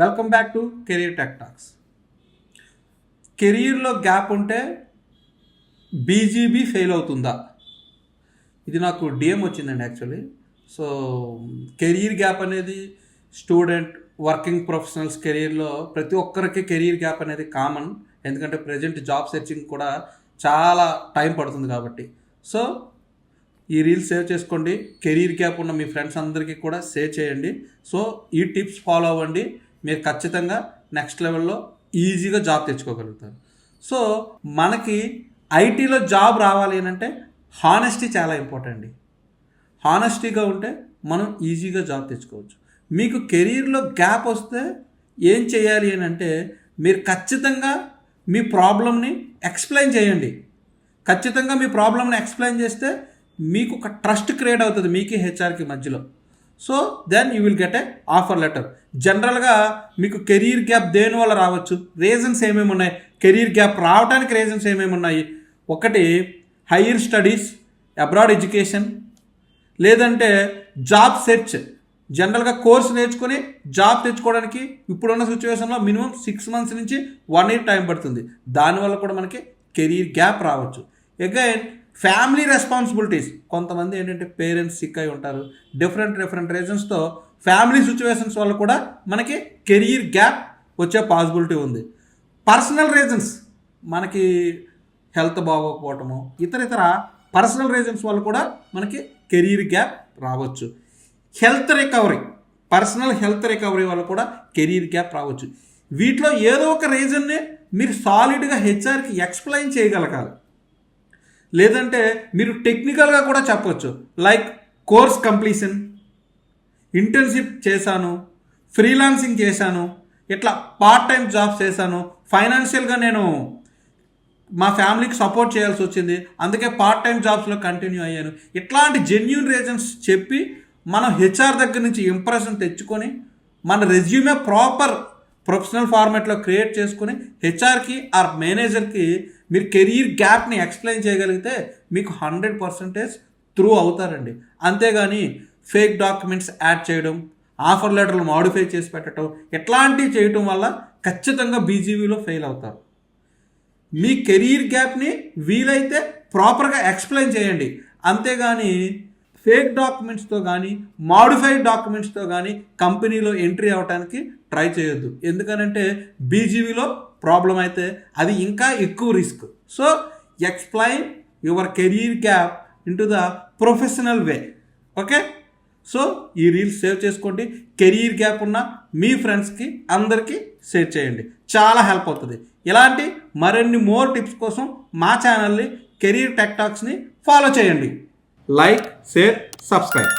Welcome back to career tech talks. కెరీర్లో gap ఉంటే BGB fail అవుతుందా? ఇది నాకు డిఎం వచ్చిందండి యాక్చువల్లీ. సో కెరీర్ గ్యాప్ అనేది స్టూడెంట్, వర్కింగ్ ప్రొఫెషనల్స్ కెరీర్లో ప్రతి ఒక్కరికి కెరీర్ గ్యాప్ అనేది కామన్. ఎందుకంటే ప్రజెంట్ జాబ్ సెర్చింగ్ కూడా చాలా టైం పడుతుంది కాబట్టి. సో ఈ రీల్స్ సేవ్ చేసుకోండి. కెరీర్ గ్యాప్ ఉన్న మీ ఫ్రెండ్స్ అందరికీ కూడా షేర్ చేయండి. సో ఈ టిప్స్ ఫాలో అవ్వండి, మీరు ఖచ్చితంగా నెక్స్ట్ లెవెల్లో ఈజీగా జాబ్ తెచ్చుకోగలుగుతారు. సో మనకి ఐటీలో జాబ్ రావాలి అని అంటే హానెస్టీ చాలా ఇంపార్టెంట్ అండి. హానెస్టీగా ఉంటే మనం ఈజీగా జాబ్ తెచ్చుకోవచ్చు. మీకు కెరీర్లో గ్యాప్ వస్తే ఏం చేయాలి అని అంటే మీరు ఖచ్చితంగా మీ ప్రాబ్లమ్ని ఎక్స్ప్లెయిన్ చేయండి. ఖచ్చితంగా మీ ప్రాబ్లమ్ని ఎక్స్ప్లెయిన్ చేస్తే మీకు ఒక ట్రస్ట్ క్రియేట్ అవుతుంది మీకి హెచ్ఆర్కి మధ్యలో. So then you will get a offer letter. జనరల్గా మీకు కెరీర్ గ్యాప్ దేని వల్ల రావచ్చు, రీజన్స్ ఏమేమి ఉన్నాయి, కెరీర్ గ్యాప్ రావడానికి రీజన్స్ ఏమేమి ఉన్నాయి? ఒకటి హైయర్ స్టడీస్, అబ్రాడ్ ఎడ్యుకేషన్, లేదంటే జాబ్ సెర్చ్. జనరల్గా కోర్స్ నేర్చుకొని జాబ్ తెచ్చుకోవడానికి ఇప్పుడున్న సిచ్యువేషన్లో మినిమం 6 months నుంచి 1 year టైం పడుతుంది. దానివల్ల కూడా మనకి కెరీర్ గ్యాప్ రావచ్చు. Again family responsibilities. కొంతమంది ఏంటంటే పేరెంట్స్ సిక్ అయి ఉంటారు. డిఫరెంట్ రీజన్స్తో ఫ్యామిలీ సిచ్యువేషన్స్ వల్ల కూడా మనకి కెరీర్ గ్యాప్ వచ్చే పాసిబిలిటీ ఉంది. పర్సనల్ రీజన్స్, మనకి హెల్త్ బాగోకపోవటము, ఇతర పర్సనల్ రీజన్స్ వల్ల కూడా మనకి కెరీర్ గ్యాప్ రావచ్చు. Health recovery, personal health recovery వల్ల కూడా కెరీర్ గ్యాప్ రావచ్చు. వీటిలో ఏదో ఒక రీజన్ని మీరు సాలిడ్గా హెచ్ఆర్కి ఎక్స్ప్లెయిన్ చేయగలగాలి. లేదంటే మీరు టెక్నికల్గా కూడా చెప్పవచ్చు. లైక్ కోర్స్ కంప్లీషన్, ఇంటర్న్షిప్ చేశాను, ఫ్రీలాన్సింగ్ చేశాను, ఇట్లా పార్ట్ టైం జాబ్స్ చేశాను, ఫైనాన్షియల్గా నేను మా ఫ్యామిలీకి సపోర్ట్ చేయాల్సి వచ్చింది, అందుకే పార్ట్ టైం జాబ్స్లో కంటిన్యూ అయ్యాను. ఇట్లాంటి జెన్యూన్ రీజన్స్ చెప్పి మనం హెచ్ఆర్ దగ్గర నుంచి ఇంప్రెషన్ తెచ్చుకొని మన రెజ్యూమే ప్రాపర్ ప్రొఫెషనల్ ఫార్మాట్లో క్రియేట్ చేసుకొని హెచ్ఆర్కి ఆర్ మేనేజర్కి మీరు కెరీర్ గ్యాప్ని ఎక్స్ప్లెయిన్ చేయగలిగితే మీకు 100% త్రూ అవుతారండి. అంతేగాని ఫేక్ డాక్యుమెంట్స్ యాడ్ చేయడం, ఆఫర్ లెటర్లు మాడిఫై చేసి పెట్టడం, ఇట్లాంటివి చేయటం వల్ల ఖచ్చితంగా బీజీవీలో ఫెయిల్ అవుతారు. మీ కెరీర్ గ్యాప్ని వీలైతే ప్రాపర్గా ఎక్స్ప్లెయిన్ చేయండి. అంతేగాని ఫేక్ డాక్యుమెంట్స్తో కానీ మాడిఫైడ్ డాక్యుమెంట్స్తో కానీ కంపెనీలో ఎంట్రీ అవ్వడానికి ట్రై చేయొద్దు. ఎందుకనంటే బీజీవీలో ప్రాబ్లం అయితే అది ఇంకా ఎక్కువ risk. So explain your career gap in to the professional way. Okay, so ఈ రీల్స్ సేవ్ చేసుకోండి. కెరీర్ గ్యాప్ ఉన్న మీ ఫ్రెండ్స్కి అందరికీ షేర్ చేయండి, చాలా హెల్ప్ అవుతుంది. ఇలాంటి మరిన్ని మోర్ టిప్స్ కోసం మా ఛానల్ని కెరీర్ టెక్ టాక్స్ని ఫాలో చేయండి. Like, share, subscribe.